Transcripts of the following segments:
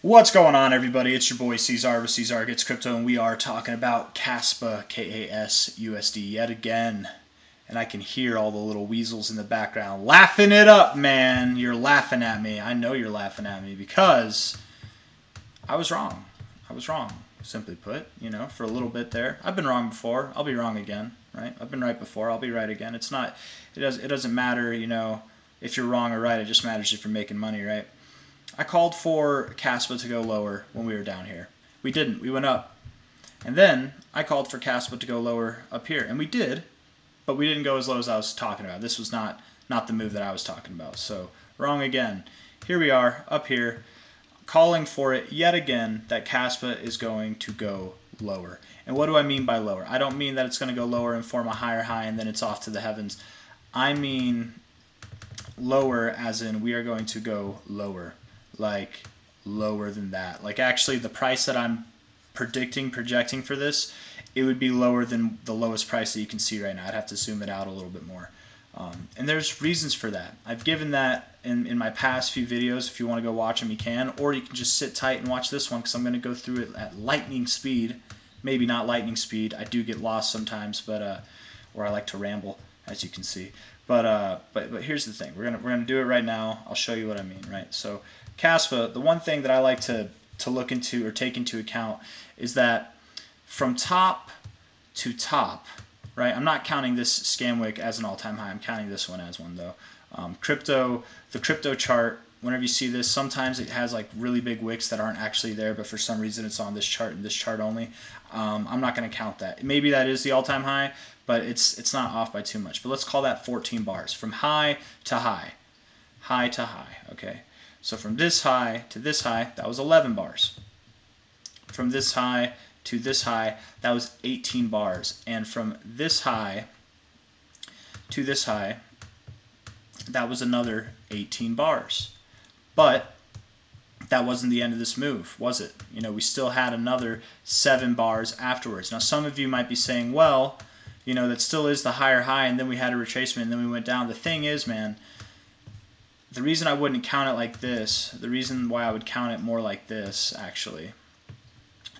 What's going on, everybody? It's your boy C-Zar with C-Zar Gets Crypto, and we are talking about KASPA, KAS yet again. And I can hear all the little weasels in the background laughing it up, man. You're laughing at me. I know you're laughing at me because I was wrong. I was wrong, simply put, for a little bit there. I've been wrong before. I'll be wrong again, right? I've been right before. I'll be right again. It doesn't matter, if you're wrong or right. It just matters if you're making money, right? I called for KASPA to go lower when we were down here. We didn't. We went up. And then I called for KASPA to go lower up here. And we did, but we didn't go as low as I was talking about. This was not the move that I was talking about. So wrong again. Here we are up here calling for it yet again that KASPA is going to go lower. And what do I mean by lower? I don't mean that it's going to go lower and form a higher high and then it's off to the heavens. I mean lower as in we are going to go lower. Like lower than that. Like actually the price that I'm projecting for this, it would be lower than the lowest price that you can see right now. I'd have to zoom it out a little bit more. And there's reasons for that. I've given that in my past few videos. If you want to go watch them, you can. Or you can just sit tight and watch this one because I'm going to go through it at lightning speed. Maybe not lightning speed. I do get lost sometimes, but or I like to ramble, as you can see. But here's the thing. We're gonna do it right now. I'll show you what I mean, right? So KASPA, the one thing that I like to look into or take into account is that from top to top, right? I'm not counting this scam wick as an all-time high. I'm counting this one as one though. The crypto chart, whenever you see this, sometimes it has like really big wicks that aren't actually there, but for some reason it's on this chart and this chart only. I'm not going to count that. Maybe that is the all-time high, but it's not off by too much. But let's call that 14 bars from high to high, high to high. Okay, so from this high to this high, that was 11 bars. From this high to this high, that was 18 bars. And from this high to this high, that was another 18 bars. But that wasn't the end of this move, was it? We still had another 7 bars afterwards. Now, some of you might be saying, well, that still is the higher high, and then we had a retracement, and then we went down. The thing is, man, the reason I wouldn't count it like this, the reason why I would count it more like this, actually,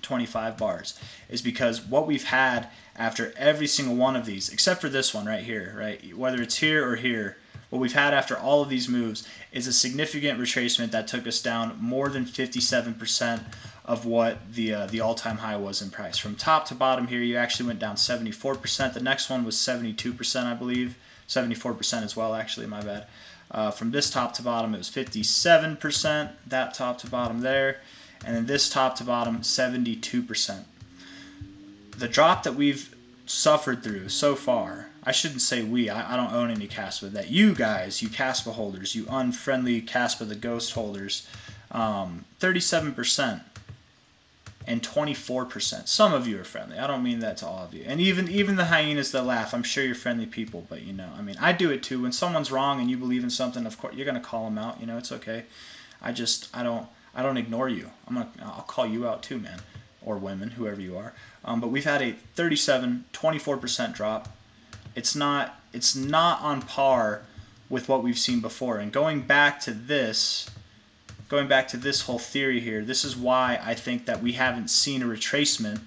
25 bars, is because what we've had after every single one of these, except for this one right here, right, whether it's here or here, what we've had after all of these moves is a significant retracement that took us down more than 57% of what the all-time high was in price. From top to bottom here, you actually went down 74%. The next one was 72%, I believe. 74% as well, actually, my bad. From this top to bottom, it was 57%, that top to bottom there. And then this top to bottom, 72%. The drop that we've suffered through so far, I shouldn't say we, I don't own any KASPA, that you guys, you KASPA holders, you unfriendly KASPA the ghost holders, 37% and 24%. Some of you are friendly. I don't mean that to all of you. And even the hyenas that laugh, I'm sure you're friendly people, but I do it too. When someone's wrong and you believe in something, of course, you're going to call them out. It's okay. I don't ignore you. I'll call you out too, man, or women, whoever you are. But we've had a 24% drop. It's not on par with what we've seen before. And going back to this whole theory here, this is why I think that we haven't seen a retracement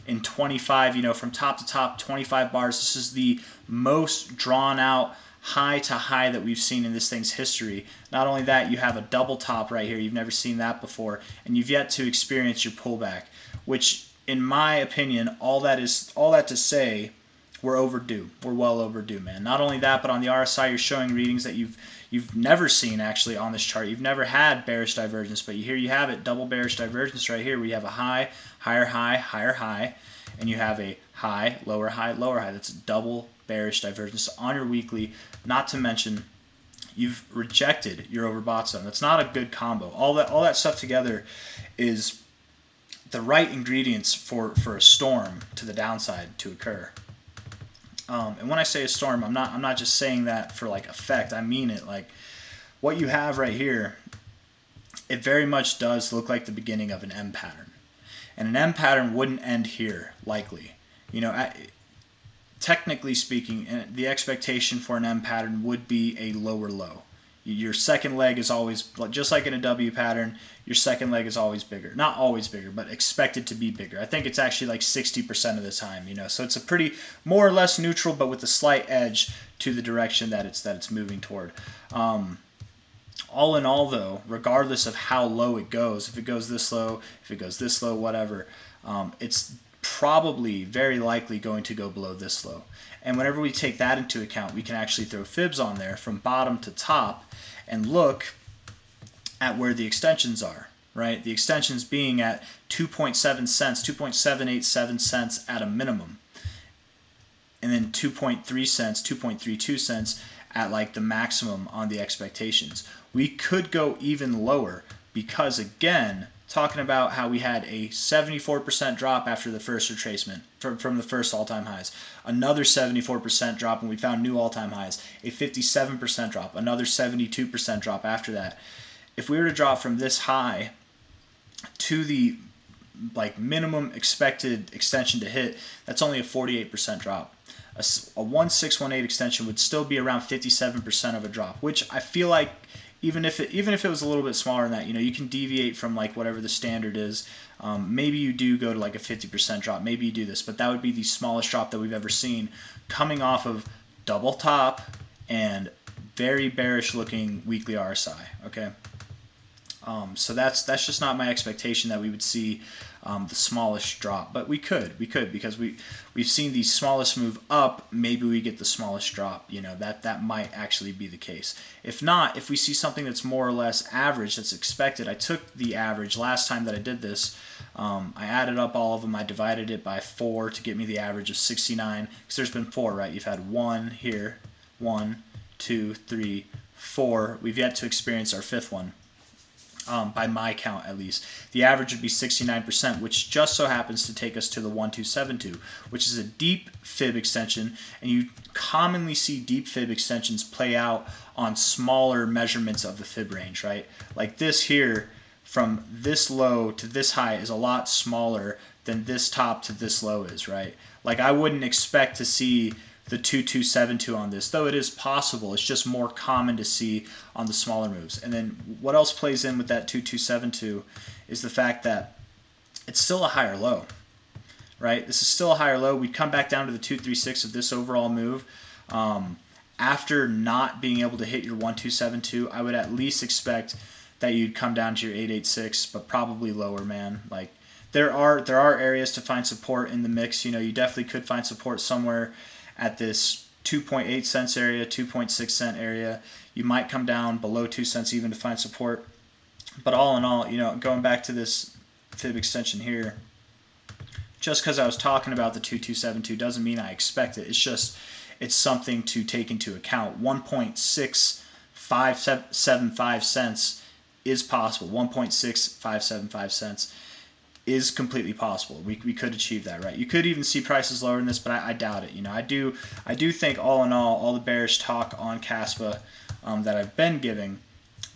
in 25, from top to top, 25 bars. This is the most drawn out high to high that we've seen in this thing's history. Not only that, you have a double top right here. You've never seen that before, and you've yet to experience your pullback, which in my opinion, all that to say, we're overdue. We're well overdue, man. Not only that, but on the RSI, you're showing readings that you've never seen actually on this chart. You've never had bearish divergence, but here you have it, double bearish divergence right here, where you have a high, higher high, higher high, and you have a high, lower high, lower high. That's double bearish divergence on your weekly. Not to mention, you've rejected your overbought zone. That's not a good combo. All that stuff together is the right ingredients for a storm to the downside to occur. And when I say a storm, I'm not just saying that for like effect. I mean it. Like what you have right here, it very much does look like the beginning of an M pattern, and an M pattern wouldn't end here likely. Technically speaking, the expectation for an M pattern would be a lower low. Your second leg is always, just like in a W pattern, your second leg is always bigger. Not always bigger, but expected to be bigger. I think it's actually like 60% of the time, you know. So it's a pretty more or less neutral, but with a slight edge to the direction that it's moving toward. All in all, though, regardless of how low it goes, if it goes this low, if it goes this low, whatever, it's probably very likely going to go below this low. And whenever we take that into account, we can actually throw fibs on there from bottom to top and look at where the extensions are, right? The extensions being at 2.7 cents, 2.787 cents at a minimum, and then 2.3 cents, 2.32 cents at like the maximum on the expectations. We could go even lower because, again, talking about how we had a 74% drop after the first retracement from the first all-time highs, another 74% drop and we found new all-time highs, a 57% drop, another 72% drop after that. If we were to drop from this high to the like minimum expected extension to hit, that's only a 48% drop. A 1618 extension would still be around 57% of a drop, which I feel like even if it was a little bit smaller than that, you know, you can deviate from like whatever the standard is. Maybe you do go to like a 50% drop. Maybe you do this, but that would be the smallest drop that we've ever seen, coming off of double top and very bearish looking weekly RSI. Okay. So that's just not my expectation that we would see the smallest drop, but we could because we've seen the smallest move up. Maybe we get the smallest drop. You know, that might actually be the case. If not, if we see something that's more or less average, that's expected. I took the average last time that I did this. I added up all of them. I divided it by 4 to get me the average of 69. Because there's been 4, right? You've had 1 here, 1, 2, 3, 4. We've yet to experience our 5th one. By my count at least. The average would be 69%, which just so happens to take us to the 1272, which is a deep fib extension, and you commonly see deep fib extensions play out on smaller measurements of the fib range, right? Like this here, from this low to this high is a lot smaller than this top to this low is, right? Like I wouldn't expect to see the 2272 on this, though it is possible. It's just more common to see on the smaller moves. And then what else plays in with that 2272 is the fact that it's still a higher low, right? This is still a higher low. We come back down to the 236 of this overall move. After not being able to hit your 1272, I would at least expect that you'd come down to your 886, but probably lower, man. Like there are areas to find support in the mix. You know, you definitely could find support somewhere at this 2.8 cents area, 2.6 cent area. You might come down below 2 cents even to find support. But all in all, you know, going back to this fib extension here, just because I was talking about the 2272 doesn't mean I expect it. It's just, it's something to take into account. 1.6575 cents is possible. 1.6575 cents is completely possible. We could achieve that, right? You could even see prices lower than this, but I doubt it. You know, I do think all in all the bearish talk on KASPA that I've been giving,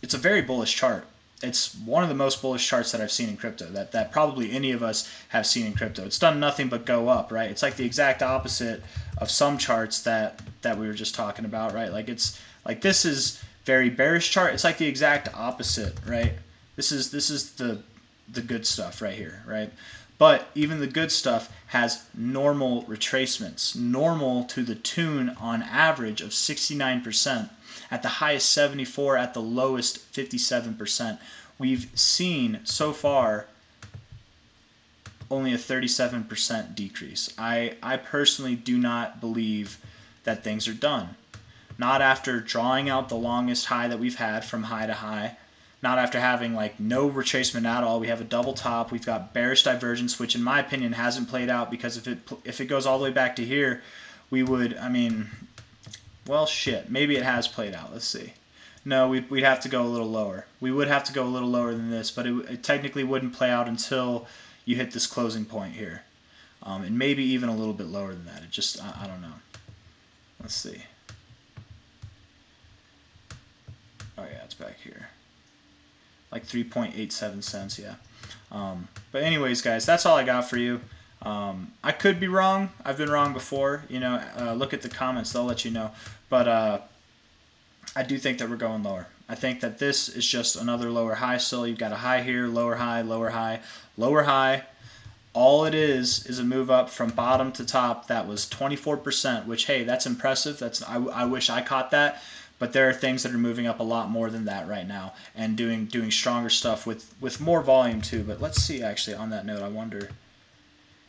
it's a very bullish chart. It's one of the most bullish charts that I've seen in crypto, that probably any of us have seen in crypto. It's done nothing but go up, right? It's like the exact opposite of some charts that we were just talking about, right? Like it's like this is very bearish chart. It's like the exact opposite, right? This is the good stuff right here, right? But even the good stuff has normal retracements, normal to the tune on average of 69%, at the highest 74, at the lowest 57%. We've seen so far only a 37% decrease. I personally do not believe that things are done. Not after drawing out the longest high that we've had from high to high. Not after having like no retracement at all. We have a double top. We've got bearish divergence, which in my opinion hasn't played out, because if it goes all the way back to here, we would, I mean, well, shit, maybe it has played out. Let's see. No, we'd have to go a little lower. We would have to go a little lower than this, but it technically wouldn't play out until you hit this closing point here. And maybe even a little bit lower than that. It just, I don't know. Let's see. Oh yeah, it's back here. Like 3.87 cents, yeah. But anyways, guys, that's all I got for you. I could be wrong. I've been wrong before. You know, look at the comments; they'll let you know. But I do think that we're going lower. I think that this is just another lower high still. You've got a high here, lower high, lower high, lower high. All it is a move up from bottom to top that was 24%, which, hey, that's impressive. I wish I caught that. But there are things that are moving up a lot more than that right now and doing stronger stuff with more volume too. But let's see, actually, on that note, I wonder.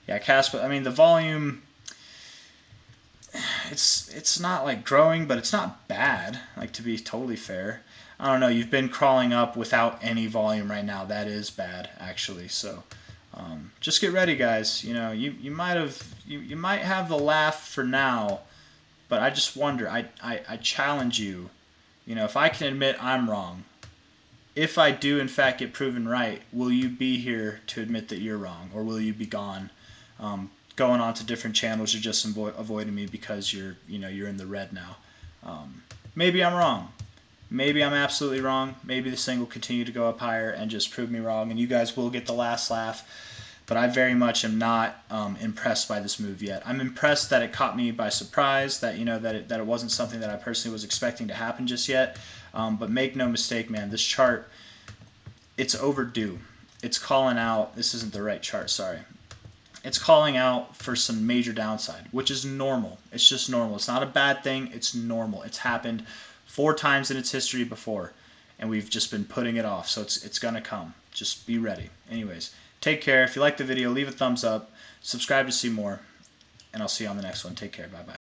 Yeah, KASPA, I mean, the volume, it's not like growing, but it's not bad, like, to be totally fair. I don't know, you've been crawling up without any volume right now. That is bad, actually. So just get ready, guys. You know, you might have the laugh for now, but I just wonder, I challenge you, you know, if I can admit I'm wrong, if I do in fact get proven right, will you be here to admit that you're wrong, or will you be gone, going on to different channels, or just avoiding me because you're in the red now? Maybe I'm wrong. Maybe I'm absolutely wrong. Maybe this thing will continue to go up higher and just prove me wrong, and you guys will get the last laugh. But I very much am not impressed by this move yet. I'm impressed that it caught me by surprise, that that it wasn't something that I personally was expecting to happen just yet. But make no mistake, man, this chart, it's overdue. It's calling out. This isn't the right chart. Sorry. It's calling out for some major downside, which is normal. It's just normal. It's not a bad thing. It's normal. It's happened 4 times in its history before, and we've just been putting it off. So it's gonna come. Just be ready. Anyways, take care. If you like the video, leave a thumbs up. Subscribe to see more, and I'll see you on the next one. Take care. Bye-bye.